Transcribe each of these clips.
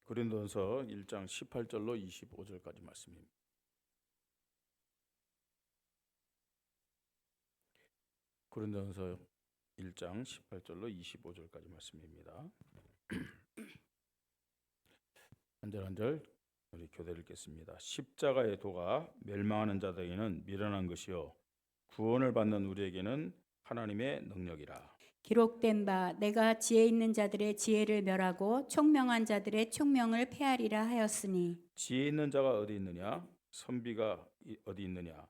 고린도전서 1장 18절로 25절까지 말씀입니다. 고린도전서 1장 18절로 25절까지 말씀입니다. 한 절 한 절 우리 교대를 읽겠습니다. 십자가의 도가 멸망하는 자들에게는 미련한 것이요 구원을 받는 우리에게는 하나님의 능력이라. 기록된 바 내가 지혜 있는 자들의 지혜를 멸하고 총명한 자들의 총명을 폐하리라 하였으니 지혜 있는 자가 어디 있느냐? 선비가 어디 있느냐?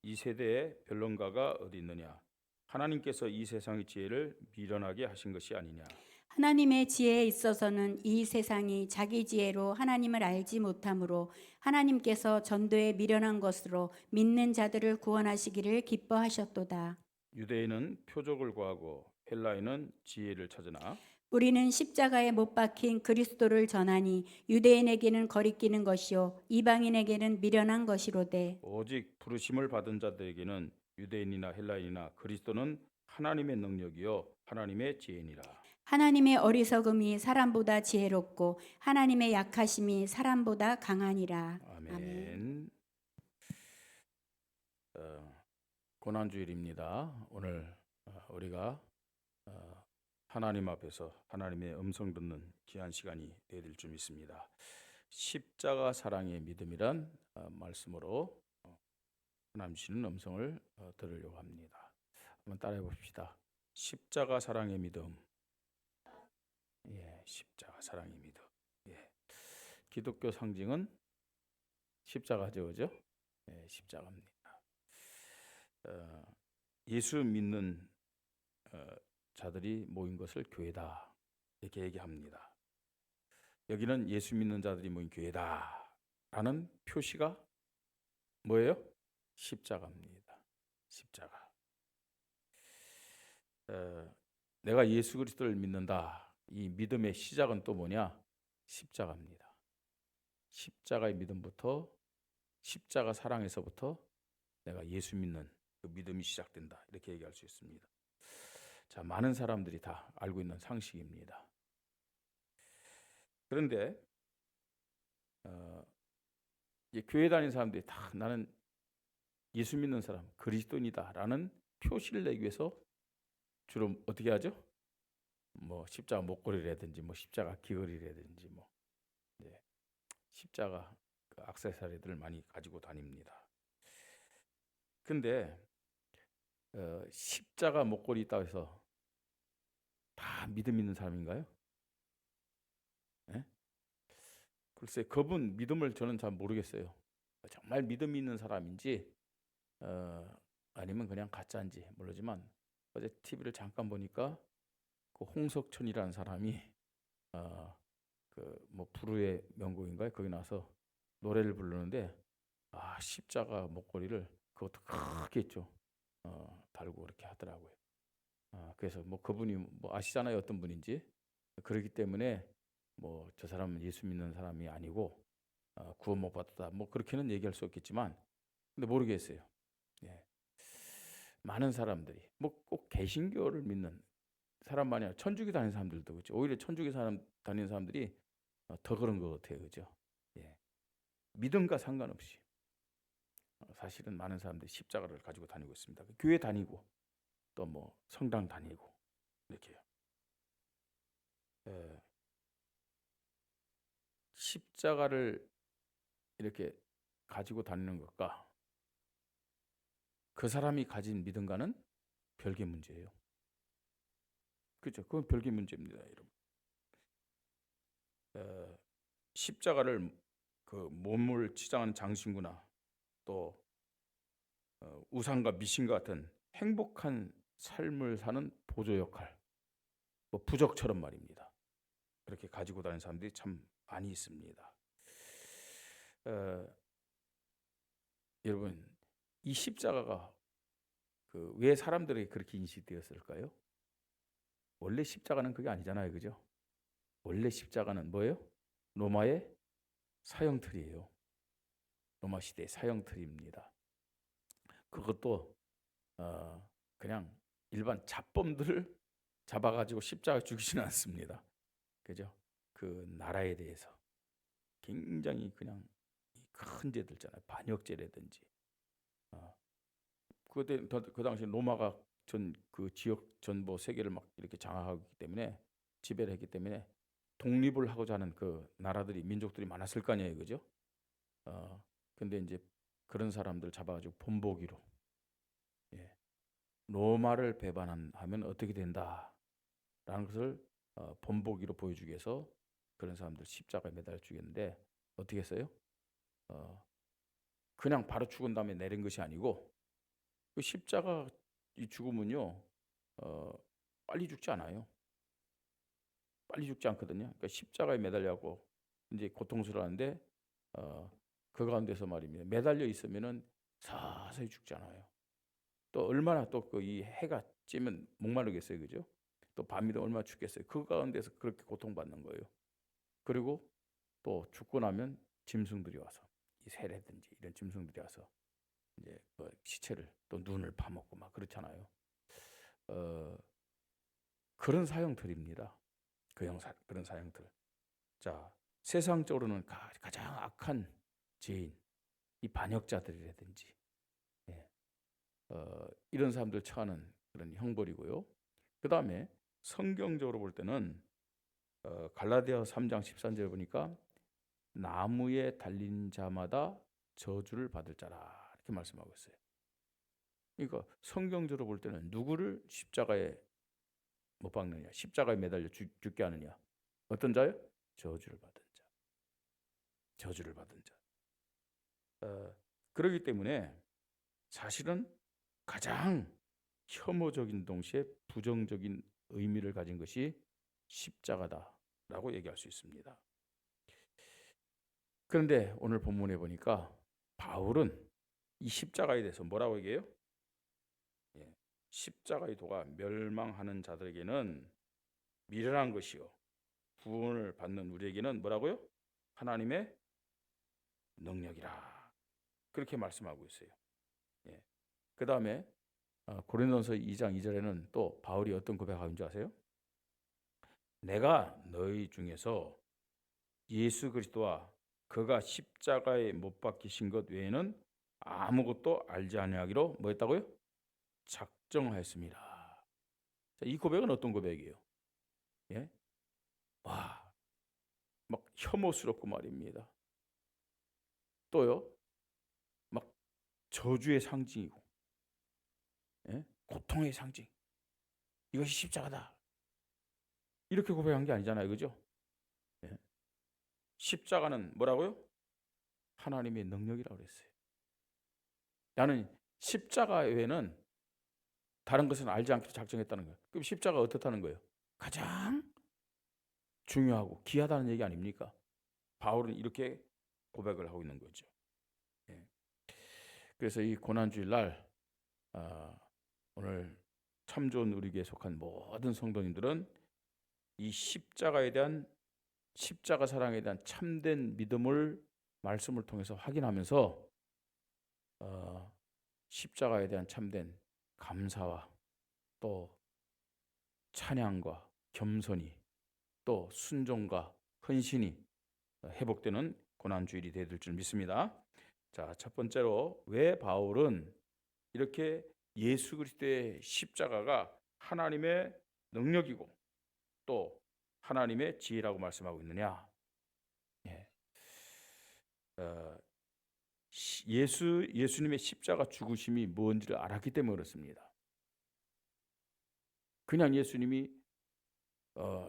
이 세대의 변론가가 어디 있느냐? 하나님께서 이 세상의 지혜를 미련하게 하신 것이 아니냐? 하나님의 지혜에 있어서는 이 세상이 자기 지혜로 하나님을 알지 못하므로 하나님께서 전도에 미련한 것으로 믿는 자들을 구원하시기를 기뻐하셨도다. 유대인은 표적을 구하고 헬라인은 지혜를 찾으나 우리는 십자가에 못 박힌 그리스도를 전하니 유대인에게는 거리끼는 것이요 이방인에게는 미련한 것이로되 오직 부르심을 받은 자들에게는 유대인이나 헬라인이나 그리스도는 하나님의 능력이요 하나님의 지혜니라. 하나님의 어리석음이 사람보다 지혜롭고 하나님의 약하심이 사람보다 강하니라. 아멘. 고난주일입니다. 오늘 우리가 하나님 앞에서 하나님의 음성 듣는 귀한 시간이 되어질 줄 믿습니다. 십자가 사랑의 믿음이란 말씀으로 하나님 주시는 음성을 들으려고 합니다. 한번 따라해 봅시다. 십자가 사랑의 믿음. 예, 십자가 사랑의 믿음. 예. 기독교 상징은 십자가죠, 그죠? 예, 십자가입니다. 예수 믿는 자들이 모인 것을 교회다 이렇게 얘기합니다. 여기는 예수 믿는 자들이 모인 교회다라는 표시가 뭐예요? 십자가입니다. 십자가. 내가 예수 그리스도를 믿는다. 이 믿음의 시작은 또 뭐냐? 십자가입니다. 십자가의 믿음부터 십자가 사랑에서부터 내가 예수 믿는 그 믿음이 시작된다. 이렇게 얘기할 수 있습니다. 자, 많은 사람들이 다 알고 있는 상식입니다. 그런데 이제 교회 다니는 사람들이 다 나는 예수 믿는 사람, 그리스도인이다라는 표시를 내기 위해서 주로 어떻게 하죠? 뭐 십자가 목걸이라든지 뭐 십자가 귀걸이라든지 뭐 십자가 그 액세서리들을 많이 가지고 다닙니다. 근데 십자가 목걸이 있다고 해서 다 믿음 있는 사람인가요? 네? 글쎄 그분 믿음을 저는 잘 모르겠어요. 정말 믿음 있는 사람인지 아니면 그냥 가짜인지 모르지만 어제 TV를 잠깐 보니까 그 홍석천이라는 사람이 그 뭐 부르의 명곡인가요? 거기 나서 노래를 부르는데 십자가 목걸이를 그것도 크게 있죠. 달고 그렇게 하더라고요. 그래서 뭐 그분이 뭐 아시잖아요, 어떤 분인지. 그렇기 때문에 뭐 저 사람은 예수 믿는 사람이 아니고 구원 못 받았다. 뭐 그렇게는 얘기할 수 없겠지만, 근데 모르겠어요. 예. 많은 사람들이 뭐 꼭 개신교를 믿는 사람만이 아니라 천주교 다니는 사람들도 그렇죠. 오히려 천주교 다니는 사람들이 더 그런 것 같아요, 그죠? 예. 믿음과 상관없이 사실은 많은 사람들이 십자가를 가지고 다니고 있습니다. 교회 다니고 또 뭐 성당 다니고 이렇게요. 십자가를 이렇게 가지고 다니는 것과 그 사람이 가진 믿음과는 별개 문제예요. 그렇죠? 그건 별개 문제입니다, 여러분. 십자가를 그 몸을 치장하는 장신구나 또 우상과 미신과 같은 행복한 삶을 사는 보조 역할, 뭐 부적처럼 말입니다. 그렇게 가지고 다니는 사람들이 참 많이 있습니다. 여러분, 이 십자가가 왜 사람들에게 그렇게 인식되었을까요? 원래 십자가는 그게 아니잖아요, 그죠? 원래 십자가는 뭐예요? 로마의 사형틀이에요. 로마 시대의 사형틀입니다. 그것도 그냥 일반 잡범들을 잡아가지고 십자가 죽이지는 않습니다. 그죠? 그 나라에 대해서 굉장히 그냥 큰 죄들 있잖아요. 반역죄라든지. 그 당시 로마가 그 지역 전부 세계를 막 이렇게 장악하기 때문에 지배를 했기 때문에 독립을 하고자 하는 그 나라들이 민족들이 많았을 거 아니에요, 그죠? 근데 이제 그런 사람들 잡아가지고 본보기로, 예, 로마를 배반하면 어떻게 된다라는 것을 본보기로 보여주기 위해서 그런 사람들 십자가에 매달려 죽였는데 어떻게 했어요? 어, 그냥 바로 죽은 다음에 내린 것이 아니고 그 십자가 이 죽음은요, 어, 빨리 죽지 않아요. 빨리 죽지 않거든요. 그러니까 십자가에 매달려고 이제 고통스러운데 그 가운데서 말입니다. 매달려 있으면은 서서히 죽잖아요. 또 얼마나 또 그 이 해가 찌면 목마르겠어요, 그죠? 또 밤이도 얼마나 춥겠어요. 그 가운데서 그렇게 고통받는 거예요. 그리고 또 죽고 나면 짐승들이 와서 이 새라든지 이런 짐승들이 와서 이제 그 시체를 또 눈을 파먹고 막 그렇잖아요. 어, 그런 사형들입니다. 그런 사형들. 자, 세상적으로는 가장 악한 죄인, 이 반역자들이라든지, 예, 이런 사람들 처하는 그런 형벌이고요. 그 다음에 성경적으로 볼 때는 갈라디아 3장 13절에 보니까 나무에 달린 자마다 저주를 받을 자라 이렇게 말씀하고 있어요. 그러니까 성경적으로 볼 때는 누구를 십자가에 못 박느냐, 십자가에 매달려 죽게 하느냐, 어떤 자요? 저주를 받은 자. 저주를 받은 자. 그렇기 때문에 사실은 가장 혐오적인 동시에 부정적인 의미를 가진 것이 십자가다라고 얘기할 수 있습니다. 그런데 오늘 본문에 보니까 바울은 이 십자가에 대해서 뭐라고 얘기해요? 십자가의 도가 멸망하는 자들에게는 미련한 것이요 구원을 받는 우리에게는 뭐라고요? 하나님의 능력이라 그렇게 말씀하고 있어요. 그 다음에 고린도서 2장 2절에는 또 바울이 어떤 고백하는 줄 아세요? 내가 너희 중에서 예수 그리스도와 그가 십자가에 못 박히신 것 외에는 아무것도 알지 아니하기로 뭐 했다고요? 작정하였습니다. 자, 이 고백은 어떤 고백이에요? 예? 와, 막 혐오스럽고 말입니다. 또요, 막 저주의 상징이고, 예? 고통의 상징. 이것이 십자가다. 이렇게 고백한 게 아니잖아요, 그죠? 예? 십자가는 뭐라고요? 하나님의 능력이라고 그랬어요. 나는 십자가 외에는 다른 것은 알지 않기로 작정했다는 거예요. 그럼 십자가 어떻다는 거예요? 가장 중요하고 귀하다는 얘기 아닙니까? 바울은 이렇게 고백을 하고 있는 거죠. 예. 그래서 이 고난주일 날 오늘 참 좋은 우리에게 속한 모든 성도님들은 이 십자가 사랑에 대한 참된 믿음을 말씀을 통해서 확인하면서 십자가에 대한 참된 감사와 또 찬양과 겸손이 또 순종과 헌신이 회복되는 고난주일이 되실 줄 믿습니다. 자, 첫 번째로 왜 바울은 이렇게 예수 그리스도의 십자가가 하나님의 능력이고 또 하나님의 지혜라고 말씀하고 있느냐? 예수님의 십자가 죽으심이 뭔지를 알았기 때문에 그렇습니다. 그냥 예수님이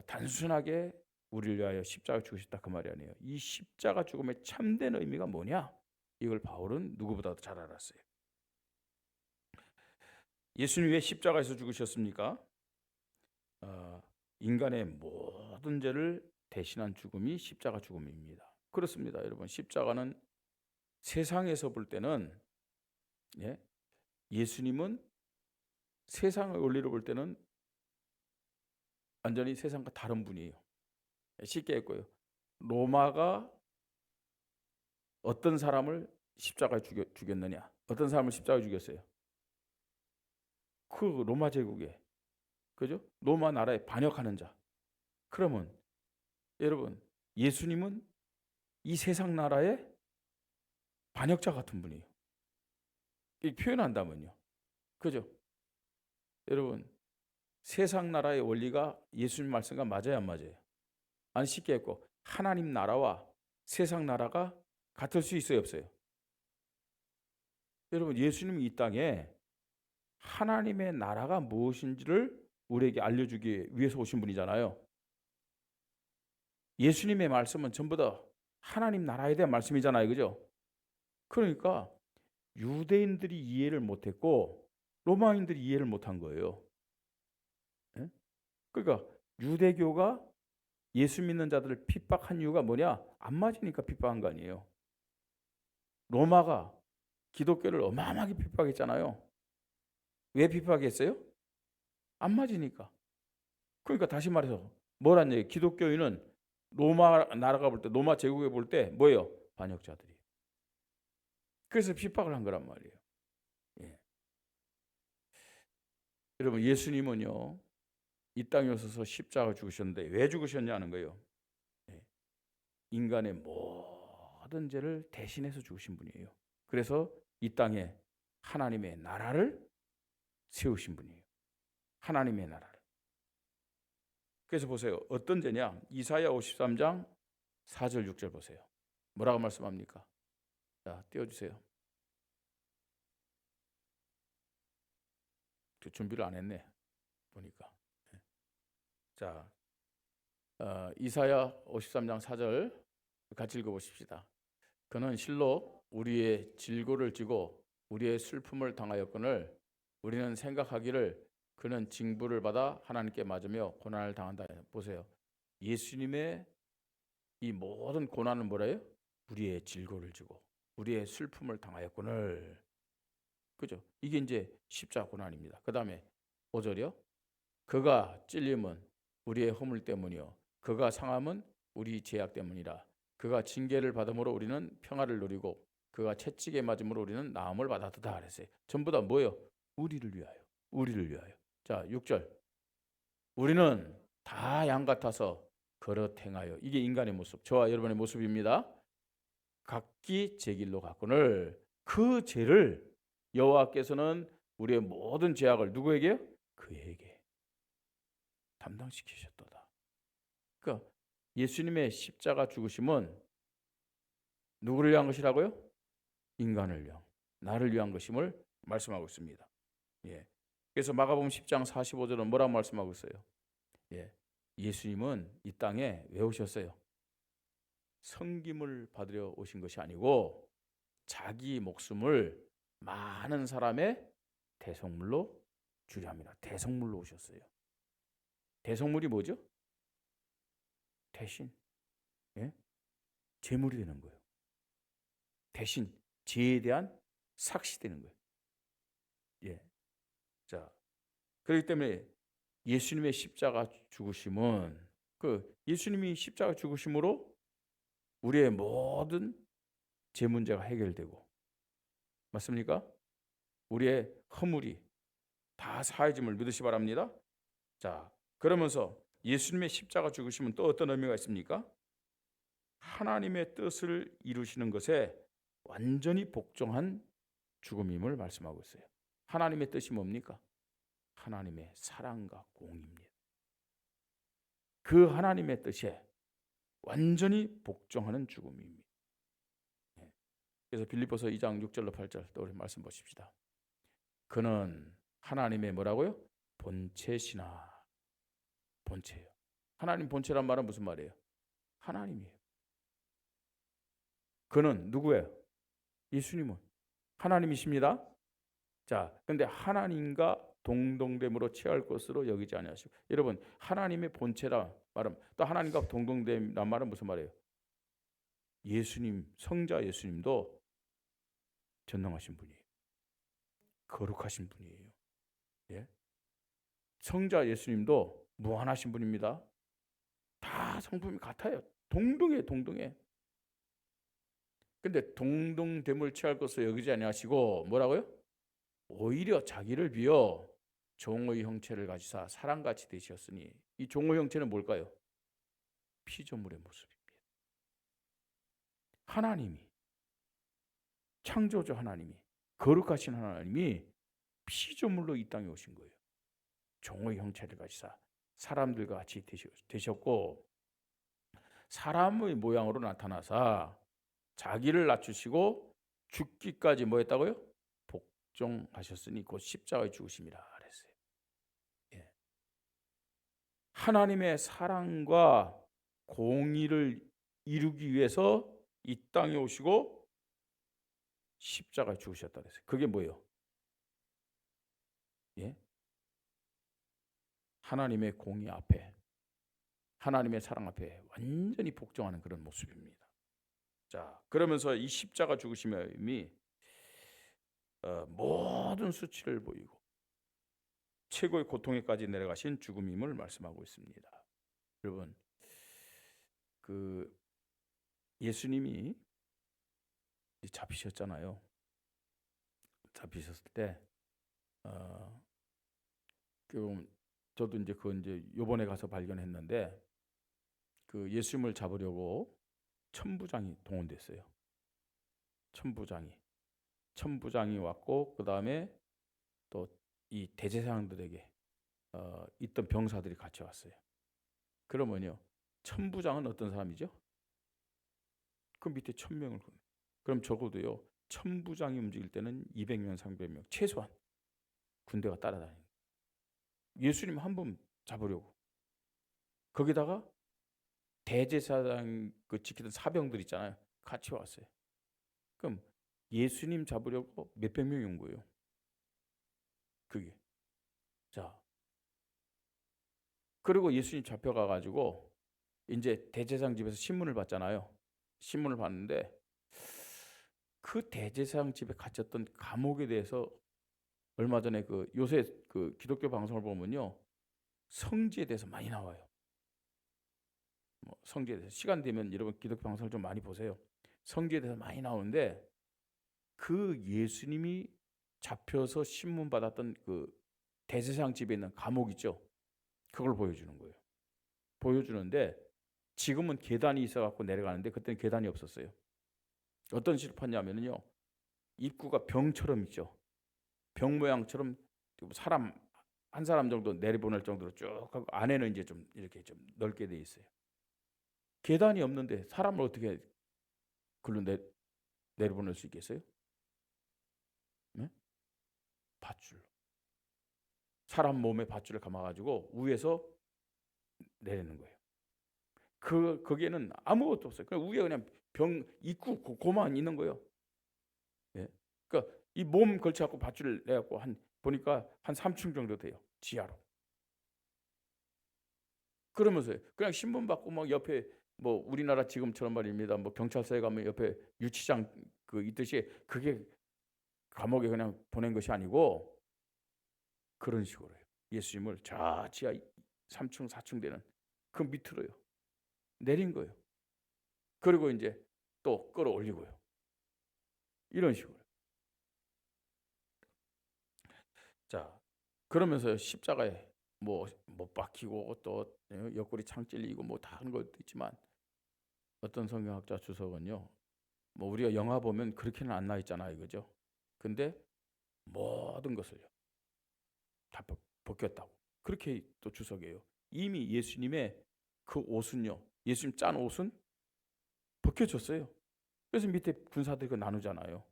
단순하게 우리를 위하여 십자가 죽으셨다 그 말이 아니에요. 이 십자가 죽음의 참된 의미가 뭐냐? 이걸 바울은 누구보다도 잘 알았어요. 예수님 왜 십자가에서 죽으셨습니까? 인간의 모든 죄를 대신한 죽음이 십자가 죽음입니다. 그렇습니다, 여러분. 십자가는 세상에서 볼 때는 예수님은 세상의 원리로 볼 때는 완전히 세상과 다른 분이에요. 쉽게 했고요. 로마가 어떤 사람을 십자가에 죽였느냐? 어떤 사람을 십자가에 죽였어요? 그 로마 제국에, 그죠? 로마 나라에 반역하는 자. 그러면 여러분, 예수님은 이 세상 나라의 반역자 같은 분이에요. 이 표현한다면요. 그죠? 여러분, 세상 나라의 원리가 예수님 말씀과 맞아요, 안 맞아요? 안 쉽게 했고, 하나님 나라와 세상 나라가 같을 수 있어요, 없어요? 여러분, 예수님이 이 땅에 하나님의 나라가 무엇인지를 우리에게 알려주기 위해서 오신 분이잖아요. 예수님의 말씀은 전부 다 하나님 나라에 대한 말씀이잖아요, 그죠? 그러니까 유대인들이 이해를 못했고 로마인들이 이해를 못한 거예요. 예? 그러니까 유대교가 예수 믿는 자들을 핍박한 이유가 뭐냐? 안 맞으니까 핍박한 거 아니에요. 로마가 기독교를 어마어마하게 핍박했잖아요. 왜 핍박했어요? 안 맞으니까. 그러니까 다시 말해서 뭐란 얘기예요? 기독교인은 로마 나라가 볼 때, 로마 제국에 볼 때 뭐예요? 반역자들이. 그래서 핍박을 한 거란 말이에요. 예. 여러분, 예수님은요, 이 땅에 오셔서 십자가 죽으셨는데 왜 죽으셨냐는 거예요. 예. 인간의 모든 죄를 대신해서 죽으신 분이에요. 그래서 이 땅에 하나님의 나라를 세우신 분이에요. 하나님의 나라를. 그래서 보세요. 어떤 죄냐? 이사야 53장 4절 6절 보세요. 뭐라고 말씀합니까? 자, 띄워주세요. 준비를 안 했네, 보니까. 자, 이사야 53장 4절 같이 읽어보십시다. 그는 실로 우리의 질고를 지고 우리의 슬픔을 당하였거늘 우리는 생각하기를 그는 징벌을 받아 하나님께 맞으며 고난을 당한다. 보세요. 예수님의 이 모든 고난은 뭐래요? 우리의 질고를 지고 우리의 슬픔을 당하였거늘. 그죠? 이게 이제 십자가 고난입니다. 그 다음에 5절이요. 그가 찔림은 우리의 허물 때문이요 그가 상함은 우리 죄악 때문이라. 그가 징계를 받음으로 우리는 평화를 누리고 그가 채찍에 맞음으로 우리는 나음을 받았다 그랬어요. 전부 다 뭐예요? 우리를 위하여. 우리를 위하여. 자, 6절. 우리는 다 양 같아서 그릇 행하여. 이게 인간의 모습. 저와 여러분의 모습입니다. 각기 제 길로 갔거늘 그 죄를 여호와께서는 우리의 모든 죄악을 누구에게요? 그에게 담당시키셨도다. 그러니까 예수님의 십자가 죽으심은 누구를 위한 것이라고요? 인간을 위한, 나를 위한 것임을 말씀하고 있습니다. 예. 그래서 마가복음 10장 45절은 뭐라고 말씀하고 있어요? 예. 예수님은 이 땅에 왜 오셨어요? 섬김을 받으려 오신 것이 아니고 자기 목숨을 많은 사람의 대속물로 주려 합니다. 대속물로 오셨어요. 대속물이 뭐죠? 대신, 예? 제물이 되는 거예요. 대신 죄에 대한 삭시되는 거예요. 예. 자, 그렇기 때문에 예수님의 십자가 죽으심은 예수님이 십자가 죽으심으로 우리의 모든 죄 문제가 해결되고, 맞습니까? 우리의 허물이 다 사해짐을 믿으시 바랍니다. 자, 그러면서 예수님의 십자가 죽으심은 또 어떤 의미가 있습니까? 하나님의 뜻을 이루시는 것에 완전히 복종한 죽음임을 말씀하고 있어요. 하나님의 뜻이 뭡니까? 하나님의 사랑과 공의입니다. 그 하나님의 뜻에 완전히 복종하는 죽음입니다. 그래서 빌립보서 2장 6절로 8절 또 우리 말씀 보십시다. 그는 하나님의 뭐라고요? 본체시나. 본체예요. 하나님 본체란 말은 무슨 말이에요? 하나님이에요. 그는 누구예요? 예수님은 하나님이십니다. 자, 그런데 하나님과 동등됨으로 취할 것으로 여기지 아니하시고, 여러분 하나님의 본체라 말은 또 하나님과 동등됨이란 말은 무슨 말이에요? 예수님, 성자 예수님도 전능하신 분이에요. 거룩하신 분이에요. 예? 성자 예수님도 무한하신 분입니다. 다 성품이 같아요. 동등해, 동등해. 근데 동등됨을 취할 것으로 여기지 아니하시고 뭐라고요? 오히려 자기를 비어 종의 형체를 가지사 사람같이 되셨으니, 이 종의 형체는 뭘까요? 피조물의 모습입니다. 하나님이, 창조주 하나님이, 거룩하신 하나님이 피조물로 이 땅에 오신 거예요. 종의 형체를 가지사 사람들과 같이 되셨고 사람의 모양으로 나타나사 자기를 낮추시고 죽기까지 뭐 했다고요? 복종하셨으니 곧 십자가에 죽으심이라 그랬어요. 예. 하나님의 사랑과 공의를 이루기 위해서 이 땅에 오시고 십자가에 죽으셨다 그랬어요. 그게 뭐예요? 예? 하나님의 공의 앞에, 하나님의 사랑 앞에 완전히 복종하는 그런 모습입니다. 자, 그러면서 이 십자가 죽으심이 모든 수치를 보이고 최고의 고통에까지 내려가신 죽음임을 말씀하고 있습니다. 여러분, 그 예수님이 잡히셨잖아요. 잡히셨을 때, 저도 이제 요번에 가서 발견했는데, 그 예수님을 잡으려고 천부장이 동원됐어요. 천부장이 왔고, 그 다음에 또 이 대제사장들에게 있던 병사들이 같이 왔어요. 그러면요, 천부장은 어떤 사람이죠? 그 밑에 1000명을. 그럼 적어도요, 천부장이 움직일 때는 200명, 300명 최소한 군대가 따라다니는. 예수님 한 번 잡으려고. 거기다가 대제사장 그 지키던 사병들 있잖아요. 같이 왔어요. 그럼 예수님 잡으려고 몇백 명이 온 거예요. 그게. 자, 그리고 예수님 잡혀가 가지고 이제 대제사장 집에서 신문을 봤잖아요. 신문을 봤는데 그 대제사장 집에 갇혔던 감옥에 대해서 얼마 전에 그 요새 그 기독교 방송을 보면요, 성지에 대해서 많이 나와요. 성지에 대해서 시간 되면 여러분 기독교 방송을 좀 많이 보세요. 성지에 대해서 많이 나오는데 그 예수님이 잡혀서 신문 받았던 그 대제사장 집에 있는 감옥 있죠. 그걸 보여주는 거예요. 보여주는데 지금은 계단이 있어갖고 내려가는데 그때는 계단이 없었어요. 어떤 식으로 팠냐면요, 입구가 병처럼 있죠. 병 모양처럼 사람 한 사람 정도 내려보낼 정도로 쭉 하고 안에는 이제 좀 이렇게 좀 넓게 돼 있어요. 계단이 없는데 사람을 어떻게 글로 내려보낼 수 있겠어요? 네? 밧줄로. 사람 몸에 밧줄을 감아가지고 위에서 내리는 거예요. 거기에는 아무것도 없어요. 그냥 위에 그냥 병 입구 고만 있는 거예요. 예. 그러니까 이 몸 걸쳐갖고 밧줄을 내갖고 보니까 한 3층 정도 돼요. 지하로. 그러면서 그냥 신문 받고 막 옆에 뭐 우리나라 지금처럼 말입니다. 뭐 경찰서에 가면 옆에 유치장 그 있듯이 그게 감옥에 그냥 보낸 것이 아니고 그런 식으로 해요. 예수님을 저 지하 3층 4층 되는 그 밑으로요. 내린 거예요. 그리고 이제 또 끌어올리고요. 이런 식으로. 자, 그러면서 십자가에 뭐 못 박히고 또 옆구리 창 찔리고 뭐 다 하는 것도 있지만 어떤 성경학자 주석은요, 뭐 우리가 영화 보면 그렇게는 안 나 있잖아요, 그죠? 근데 모든 것을요 다 벗겼다고 그렇게 또 주석이에요. 이미 예수님의 그 옷은요, 예수님 짠 옷은 벗겨졌어요. 그래서 밑에 군사들이 그 나누잖아요.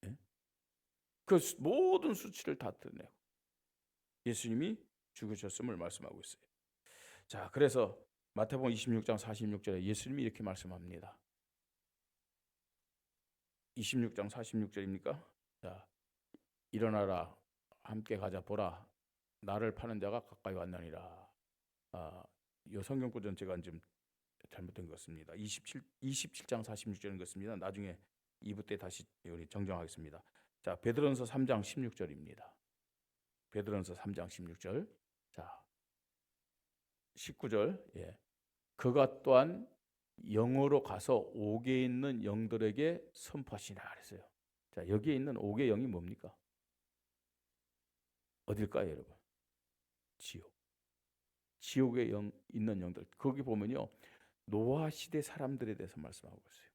예? 그 모든 수치를 다 드러내고 예수님이 죽으셨음을 말씀하고 있어요. 자, 그래서 마태복음 26장 46절에 예수님이 이렇게 말씀합니다. 26장 46절입니까? 자, 일어나라, 함께 가자, 보라, 나를 파는 자가 가까이 왔나니라. 이 성경 구전 제가 좀 잘못된 것 같습니다. 27장 46절인 것 같습니다. 나중에 2부 때 다시 우리 정정하겠습니다. 자, 베드로전서 3장 16절입니다. 베드로전서 3장 16절. 자, 19절. 예. 그가 또한 영으로 가서 옥에 있는 영들에게 선포하시나 그랬어요. 자, 여기에 있는 옥의 영이 뭡니까? 어딜까요, 여러분? 지옥. 지옥에 있는 영들. 거기 보면요, 노아 시대 사람들에 대해서 말씀하고 있어요.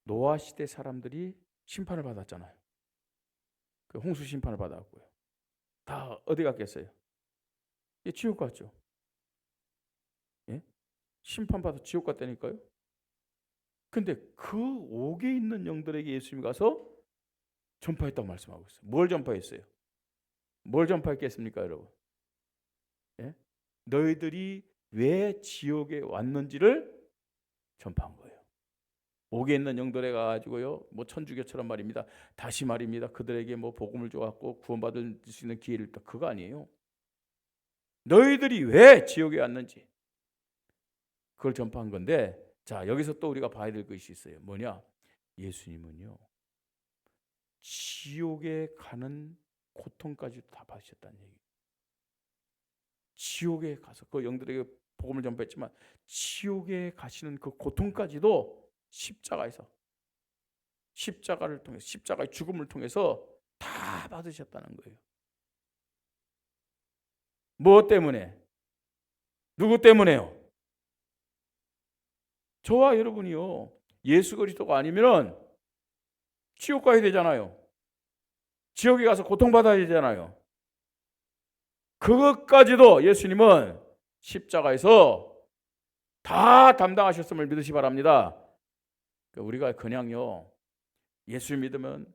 노아 시대 사람들이 심판을 받았잖아요. 그 홍수 심판을 받았고요. 다 어디 갔겠어요? 예, 지옥 갔죠. 예? 심판받아 지옥 갔다니까요. 근데 그 옥에 있는 영들에게 예수님이 가서 전파했다고 말씀하고 있어요. 뭘 전파했어요? 뭘 전파했겠습니까, 여러분? 예? 너희들이 왜 지옥에 왔는지를 전파한 거예요. 옥에 있는 영들에 가지고요, 뭐 천주교처럼 말입니다. 다시 말입니다. 그들에게 뭐 복음을 줘갖고 구원받을 수 있는 기회를 딱 그거 아니에요. 너희들이 왜 지옥에 왔는지 그걸 전파한 건데, 자 여기서 또 우리가 봐야 될 것이 있어요. 뭐냐? 예수님은요 지옥에 가는 고통까지도 다 받으셨다는 얘기예요. 지옥에 가서 그 영들에게 복음을 전파했지만 지옥에 가시는 그 고통까지도 십자가를 통해서, 십자가의 죽음을 통해서 다 받으셨다는 거예요. 무엇 때문에? 누구 때문에요? 저와 여러분이요, 예수 그리스도가 아니면 지옥 가야 되잖아요. 지옥에 가서 고통받아야 되잖아요. 그것까지도 예수님은 십자가에서 다 담당하셨음을 믿으시 바랍니다. 우리가 그냥요, 예수 믿으면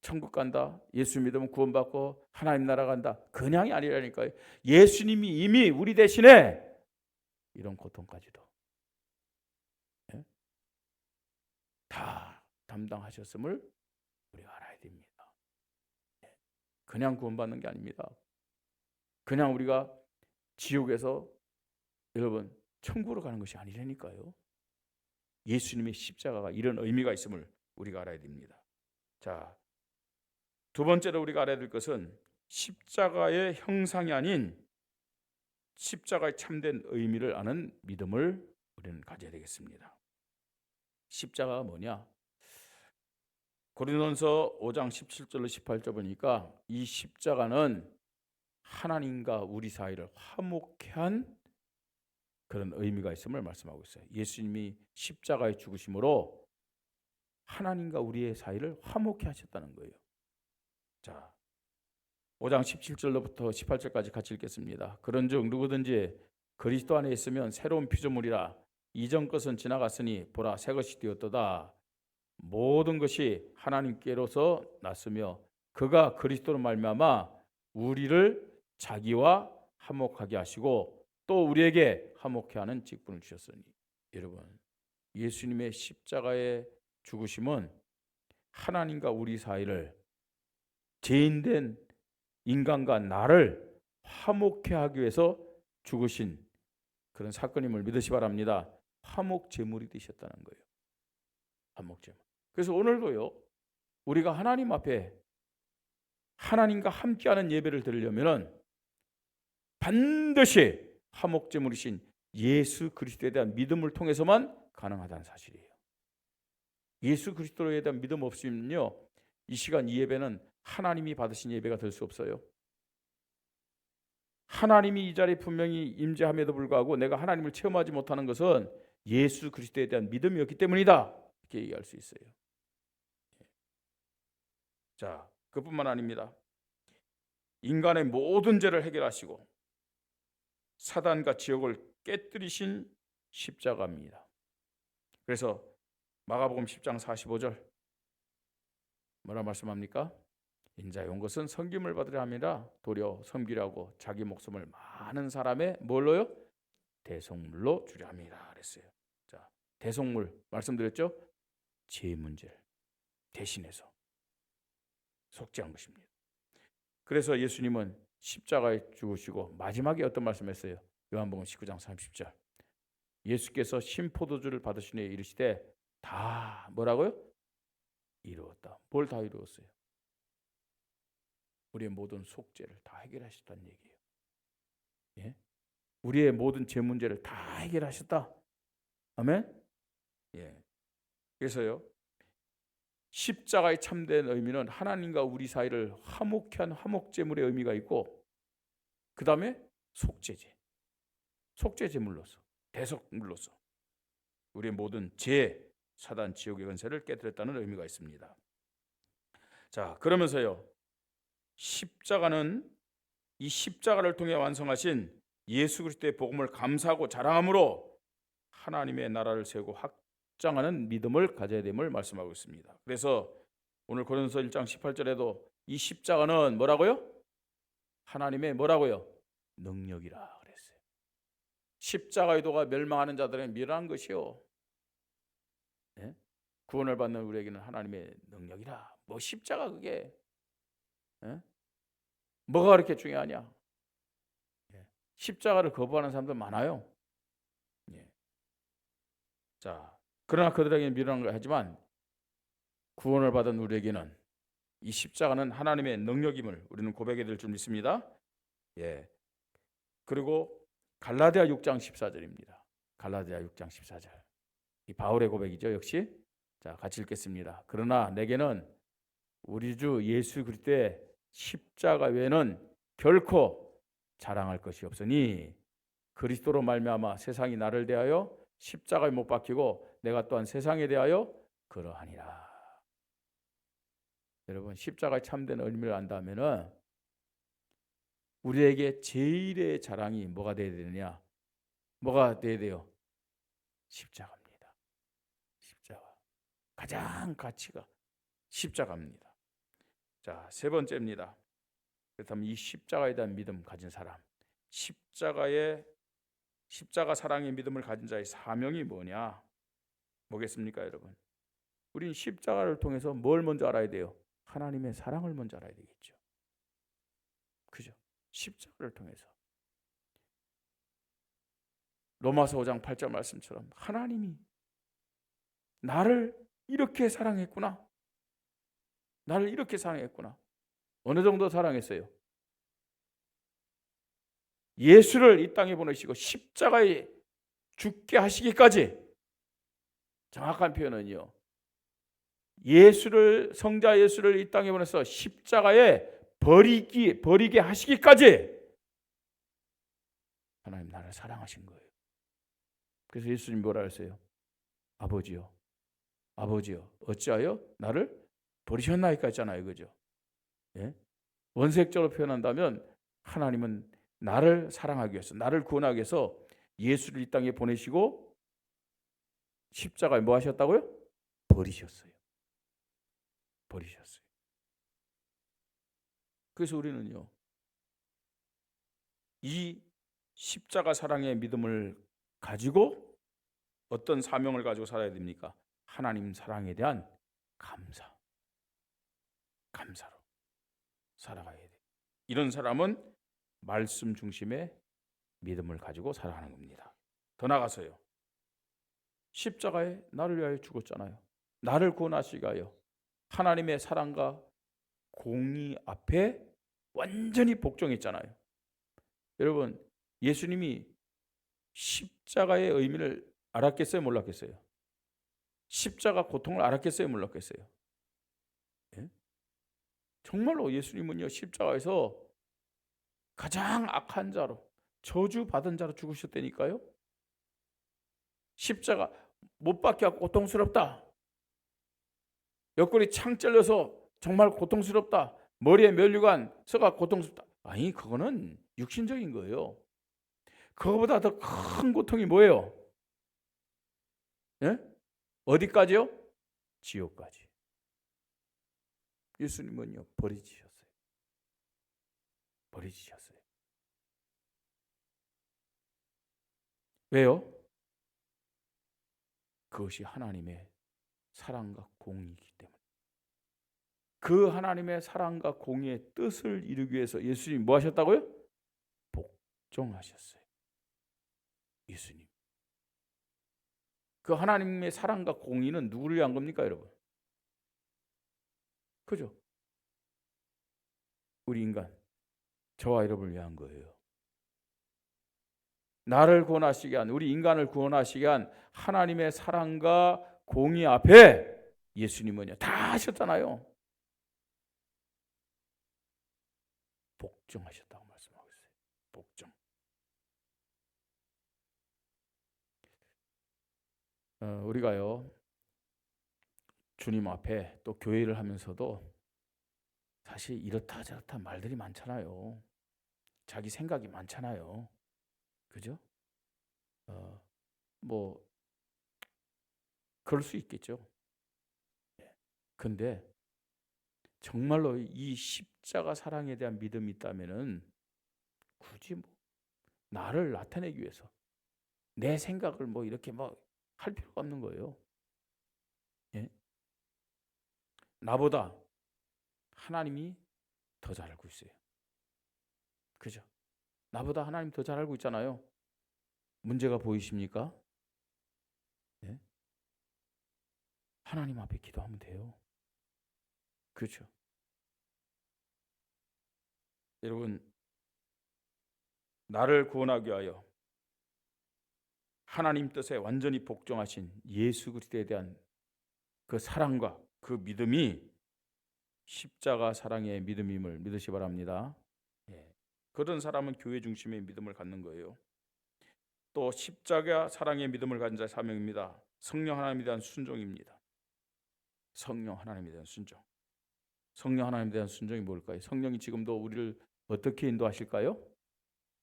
천국 간다, 예수 믿으면 구원받고 하나님 나라 간다, 그냥이 아니라니까요. 예수님이 이미 우리 대신에 이런 고통까지도 다 담당하셨음을 우리가 알아야 됩니다. 그냥 구원받는 게 아닙니다. 그냥 우리가 지옥에서 여러분 천국으로 가는 것이 아니라니까요. 예수님의 십자가가 이런 의미가 있음을 우리가 알아야 됩니다. 자, 두 번째로 우리가 알아야 될 것은 십자가의 형상이 아닌 십자가의 참된 의미를 아는 믿음을 우리는 가져야 되겠습니다. 십자가가 뭐냐? 고린도전서 5장 17절로 18절 보니까 이 십자가는 하나님과 우리 사이를 화목케 한 그런 의미가 있음을 말씀하고 있어요. 예수님이 십자가에 죽으심으로 하나님과 우리의 사이를 화목케 하셨다는 거예요. 자, 5장 17절로부터 18절까지 같이 읽겠습니다. 그런즉 누구든지 그리스도 안에 있으면 새로운 피조물이라, 이전 것은 지나갔으니 보라 새 것이 되었도다. 모든 것이 하나님께로서 났으며 그가 그리스도로 말미암아 우리를 자기와 화목하게 하시고 또 우리에게 화목케 하는 직분을 주셨으니. 여러분, 예수님의 십자가의 죽으심은 하나님과 우리 사이를, 죄인된 인간과 나를 화목케 하기 위해서 죽으신 그런 사건임을 믿으시 바랍니다. 화목 제물이 되셨다는 거예요. 화목 제물. 그래서 오늘도요, 우리가 하나님 앞에 하나님과 함께하는 예배를 드리려면은 반드시 화목 제물이신 예수 그리스도에 대한 믿음을 통해서만 가능하다는 사실이에요. 예수 그리스도에 대한 믿음 없이면요, 이 시간 이 예배는 하나님이 받으신 예배가 될 수 없어요. 하나님이 이 자리에 분명히 임재함에도 불구하고 내가 하나님을 체험하지 못하는 것은 예수 그리스도에 대한 믿음이었기 때문이다, 이렇게 얘기할 수 있어요. 자, 그뿐만 아닙니다. 인간의 모든 죄를 해결하시고 사단과 지옥을 깨뜨리신 십자가입니다. 그래서 마가복음 10장 45절 뭐라 말씀합니까? 인자에 온 것은 섬김을 받으려 함이라 도리어 섬기려고 자기 목숨을 많은 사람의 뭘로요? 대속물로 주려 함이라 그랬어요. 자, 대속물 말씀드렸죠? 죄 문제를 대신해서 속죄한 것입니다. 그래서 예수님은 십자가에 죽으시고 마지막에 어떤 말씀했어요? 요한복음 19장 30절. 예수께서 신포도주를 받으시니 이르시되 다 뭐라고요? 이루었다. 뭘 다 이루었어요? 우리의 모든 속죄를 다 해결하셨다는 얘기예요. 예? 우리의 모든 죄 문제를 다 해결하셨다. 아멘? 예. 그래서요, 십자가의 참된 의미는 하나님과 우리 사이를 화목케 한 화목제물의 의미가 있고, 그 다음에 속죄제물로서, 대속물로서 우리의 모든 죄, 사단 지옥의 권세를 깨뜨렸다는 의미가 있습니다. 자, 그러면서요, 십자가는 이 십자가를 통해 완성하신 예수 그리스도의 복음을 감사하고 자랑함으로 하나님의 나라를 세우고 확장하는 믿음을 가져야 됨을 말씀하고 있습니다. 그래서 오늘 고린도서 1장 18절에도 이 십자가는 뭐라고요? 하나님의 뭐라고요? 능력이라 그랬어요. 십자가의 도가 멸망하는 자들의 미련한 것이요, 예? 구원을 받는 우리에게는 하나님의 능력이라. 뭐 십자가 그게, 예? 뭐가 그렇게 중요하냐? 예. 십자가를 거부하는 사람들 많아요. 예. 자, 그러나 그들에게는 미련한 걸 하지만 구원을 받은 우리에게는 이 십자가는 하나님의 능력임을 우리는 고백해야 될 줄 믿습니다. 예. 그리고 갈라디아 6장 14절입니다. 갈라디아 6장 14절. 이 바울의 고백이죠, 역시. 자, 같이 읽겠습니다. 그러나 내게는 우리 주 예수 그리스도의 십자가 외에는 결코 자랑할 것이 없으니 그리스도로 말미암아 세상이 나를 대하여 십자가에 못 박히고 내가 또한 세상에 대하여 그러하니라. 여러분, 십자가의 참된 의미를 안다면은 우리에게 제일의 자랑이 뭐가 돼야 되느냐? 뭐가 돼야 돼요? 십자가입니다. 십자가. 가장 가치가 십자가입니다. 자, 세 번째입니다. 그렇다면 이 십자가에 대한 믿음 가진 사람, 십자가 사랑의 믿음을 가진 자의 사명이 뭐냐? 뭐겠습니까, 여러분? 우린 십자가를 통해서 뭘 먼저 알아야 돼요? 하나님의 사랑을 먼저 알아야 되겠죠. 그죠? 십자가를 통해서. 로마서 5장 8절 말씀처럼 하나님이 나를 이렇게 사랑했구나. 나를 이렇게 사랑했구나. 어느 정도 사랑했어요? 예수를 이 땅에 보내시고 십자가에 죽게 하시기까지. 정확한 표현은요, 성자 예수를 이 땅에 보내서 십자가에 버리게 하시기까지 하나님 나를 사랑하신 거예요. 그래서 예수님 뭐라 했어요? 아버지요 어찌하여 나를 버리셨나이까 했잖아요. 그죠? 예? 원색적으로 표현한다면 하나님은 나를 사랑하기 위해서, 나를 구원하기 위해서 예수를 이 땅에 보내시고 십자가에 뭐 하셨다고요? 버리셨어요. 그래서 우리는요, 이 십자가 사랑의 믿음을 가지고 어떤 사명을 가지고 살아야 됩니까? 하나님 사랑에 대한 감사로 살아가야 돼요. 이런 사람은 말씀 중심의 믿음을 가지고 살아가는 겁니다. 더 나아가서요, 십자가에 나를 위하여 죽었잖아요. 나를 구원하시기 위하여 하나님의 사랑과 공의 앞에 완전히 복종했잖아요. 여러분, 예수님이 십자가의 의미를 알았겠어요? 몰랐겠어요? 십자가 고통을 알았겠어요? 몰랐겠어요? 예? 정말로 예수님은요, 십자가에서 가장 악한 자로, 저주받은 자로 죽으셨다니까요. 십자가 못 박혀 고통스럽다. 옆구리 창 찔려서 정말 고통스럽다. 머리에 면류관 서가 고통스럽다. 아니, 그거는 육신적인 거예요. 그거보다 더 큰 고통이 뭐예요? 예? 어디까지요? 지옥까지. 예수님은요, 버리셨어요. 왜요? 그것이 하나님의 사랑과 공의이기 때문에. 그 하나님의 사랑과 공의의 뜻을 이루기 위해서 예수님이 뭐 하셨다고요? 복종하셨어요. 예수님. 그 하나님의 사랑과 공의는 누구를 위한 겁니까, 여러분? 그죠? 우리 인간, 저와 여러분을 위한 거예요. 나를 구원하시기 위한, 우리 인간을 구원하시기 위한 하나님의 사랑과 공의 앞에 예수님은요, 다 하셨잖아요. 복종하셨다고 말씀하고 있어요. 복종. 우리가요, 주님 앞에 또 교회를 하면서도 사실 이렇다 저렇다 말들이 많잖아요. 자기 생각이 많잖아요. 그죠? 뭐 그럴 수 있겠죠. 근데 정말로 이 십자가 사랑에 대한 믿음이 있다면은 굳이 뭐 나를 나타내기 위해서 내 생각을 뭐 이렇게 막 할 필요가 없는 거예요. 예? 나보다 하나님이 더 잘 알고 있어요. 그죠? 나보다 하나님 더 잘 알고 있잖아요. 문제가 보이십니까? 예? 하나님 앞에 기도하면 돼요. 그렇죠? 여러분, 나를 구원하기 위하여 하나님 뜻에 완전히 복종하신 예수 그리스도에 대한 그 사랑과 그 믿음이 십자가 사랑의 믿음임을 믿으시 바랍니다. 예. 그런 사람은 교회 중심의 믿음을 갖는 거예요. 또 십자가 사랑의 믿음을 가진 자의 사명입니다. 성령 하나님에 대한 순종입니다. 성령 하나님에 대한 순종. 성령 하나님에 대한 순종이 뭘까요? 성령이 지금도 우리를 어떻게 인도하실까요?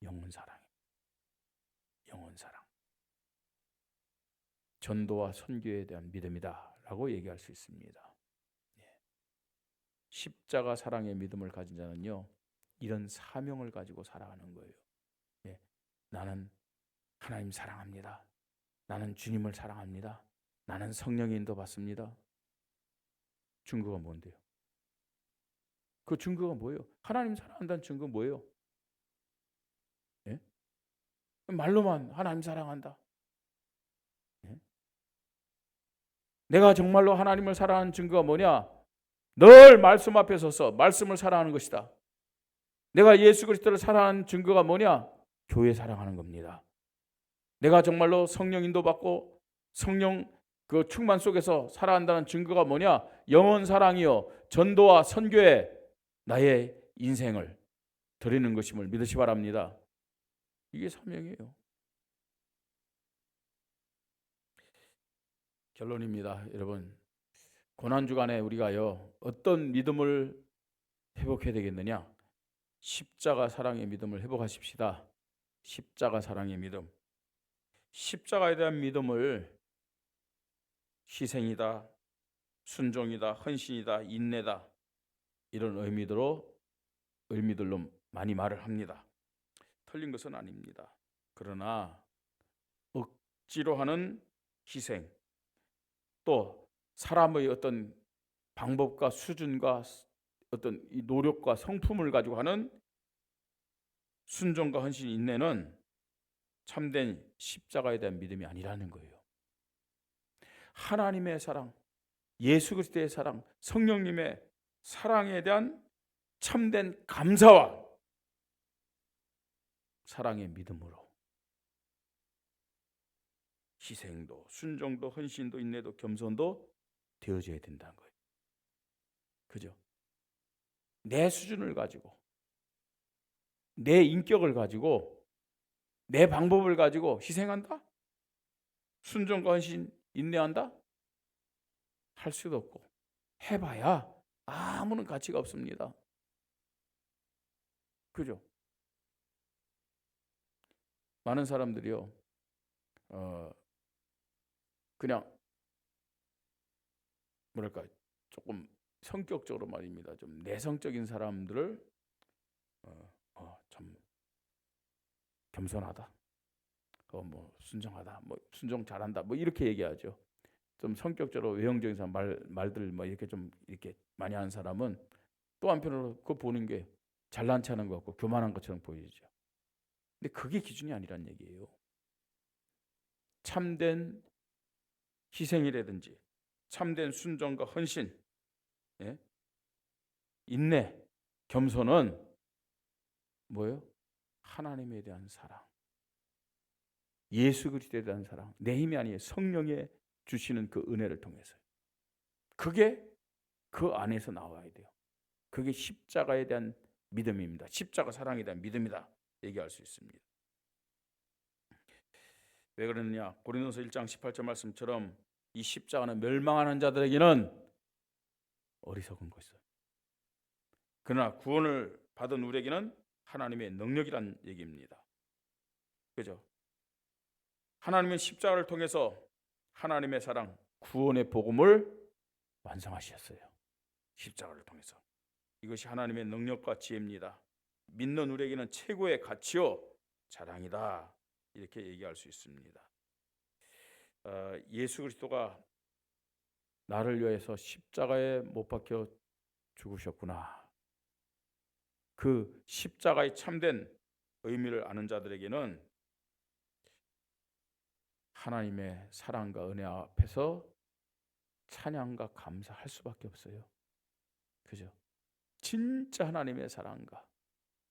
영혼 사랑. 영혼 사랑. 전도와 선교에 대한 믿음이다라고 얘기할 수 있습니다. 십자가 사랑의 믿음을 가진 자는요, 이런 사명을 가지고 살아가는 거예요. 나는 하나님 사랑합니다. 나는 주님을 사랑합니다. 나는 성령의 인도 받습니다. 증거가 뭔데요? 그 증거가 뭐예요? 하나님 사랑한다는 증거 뭐예요? 예? 말로만 하나님 사랑한다. 예? 내가 정말로 하나님을 사랑하는 증거가 뭐냐? 늘 말씀 앞에 서서 말씀을 사랑하는 것이다. 내가 예수 그리스도를 사랑하는 증거가 뭐냐? 교회 사랑하는 겁니다. 내가 정말로 성령 인도받고 성령 그 충만 속에서 살아간다는 증거가 뭐냐? 영혼 사랑이요 전도와 선교에 나의 인생을 드리는 것임을 믿으시 바랍니다. 이게 사명이에요. 결론입니다. 여러분, 고난주간에 우리가요 어떤 믿음을 회복해야 되겠느냐? 십자가 사랑의 믿음을 회복하십시다. 십자가 사랑의 믿음. 십자가에 대한 믿음을 희생이다, 순종이다, 헌신이다, 인내다 이런 의미들로 많이 말을 합니다. 틀린 것은 아닙니다. 그러나 억지로 하는 희생, 또 사람의 어떤 방법과 수준과 어떤 이 노력과 성품을 가지고 하는 순종과 헌신, 인내는 참된 십자가에 대한 믿음이 아니라는 거예요. 하나님의 사랑, 예수 그리스도의 사랑, 성령님의 사랑에 대한 참된 감사와 사랑의 믿음으로 희생도, 순종도, 헌신도, 인내도, 겸손도 되어져야 된다는 거예요. 그죠? 내 수준을 가지고, 내 인격을 가지고, 내 방법을 가지고 희생한다? 순종과 헌신, 인내한다? 할 수도 없고 해봐야 아무런 가치가 없습니다. 그죠? 많은 사람들이요 그냥 뭐랄까 조금 성격적으로 말입니다. 좀 내성적인 사람들을 참 겸손하다, 뭐 순종하다, 뭐 순종 잘한다, 뭐 이렇게 얘기하죠. 좀 성격적으로 외형적인 사람 말들 뭐 이렇게 좀 이렇게 많이 하는 사람은 또 한편으로 그거 보는 게 잘난 체하는 것 같고 교만한 것처럼 보이죠. 근데 그게 기준이 아니란 얘기예요. 참된 희생이라든지 참된 순종과 헌신, 인내, 겸손은 뭐예요? 하나님에 대한 사랑, 예수 그리스도에 대한 사랑, 내 힘이 아니에요. 성령의 주시는 그 은혜를 통해서. 그게 그 안에서 나와야 돼요. 그게 십자가에 대한 믿음입니다. 십자가 사랑에 대한 믿음이다 얘기할 수 있습니다. 왜 그러느냐? 고린도서 1장 18절 말씀처럼 이 십자가는 멸망하는 자들에게는 어리석은 것이죠. 그러나 구원을 받은 우리에게는 하나님의 능력이란 얘기입니다. 그죠? 하나님은 십자가를 통해서 하나님의 사랑, 구원의 복음을 완성하셨어요. 십자가를 통해서. 이것이 하나님의 능력과 지혜입니다. 믿는 우리에게는 최고의 가치요 자랑이다. 이렇게 얘기할 수 있습니다. 예수 그리스도가 나를 위해서 십자가에 못 박혀 죽으셨구나. 그 십자가의 참된 의미를 아는 자들에게는 하나님의 사랑과 은혜 앞에서 찬양과 감사할 수밖에 없어요. 그죠? 진짜 하나님의 사랑과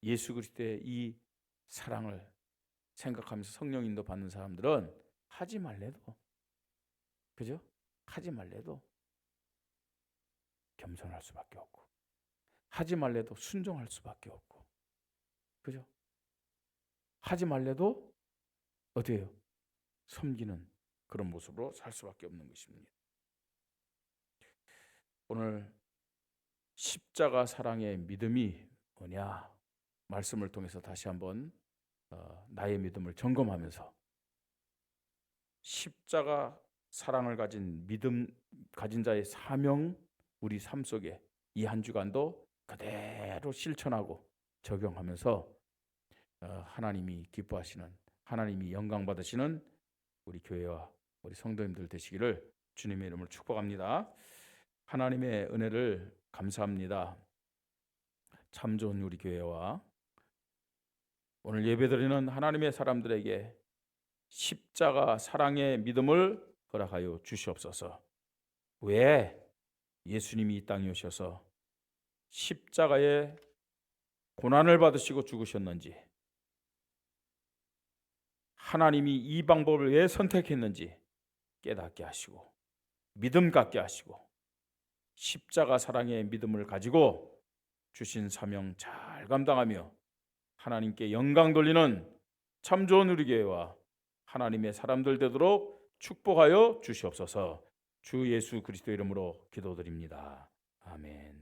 예수 그리스도의 이 사랑을 생각하면서 성령 인도 받는 사람들은 하지 말래도, 그죠? 하지 말래도 겸손할 수밖에 없고, 하지 말래도 순종할 수밖에 없고, 그죠? 하지 말래도 어때요? 섬기는 그런 모습으로 살 수밖에 없는 것입니다. 오늘 십자가 사랑의 믿음이 뭐냐? 말씀을 통해서 다시 한번 나의 믿음을 점검하면서 십자가 사랑을 가진 믿음 가진 자의 사명, 우리 삶 속에 이 한 주간도 그대로 실천하고 적용하면서 하나님이 기뻐하시는, 하나님이 영광 받으시는 우리 교회와 우리 성도님들 되시기를 주님의 이름으로 축복합니다. 하나님의 은혜를 감사합니다. 참 좋은 우리 교회와 오늘 예배드리는 하나님의 사람들에게 십자가 사랑의 믿음을 허락하여 주시옵소서. 왜 예수님이 이 땅에 오셔서 십자가에 고난을 받으시고 죽으셨는지, 하나님이 이 방법을 왜 선택했는지 깨닫게 하시고 믿음 갖게 하시고 십자가 사랑의 믿음을 가지고 주신 사명 잘 감당하며 하나님께 영광 돌리는 참 좋은 우리 교회와 하나님의 사람들 되도록 축복하여 주시옵소서. 주 예수 그리스도 이름으로 기도드립니다. 아멘.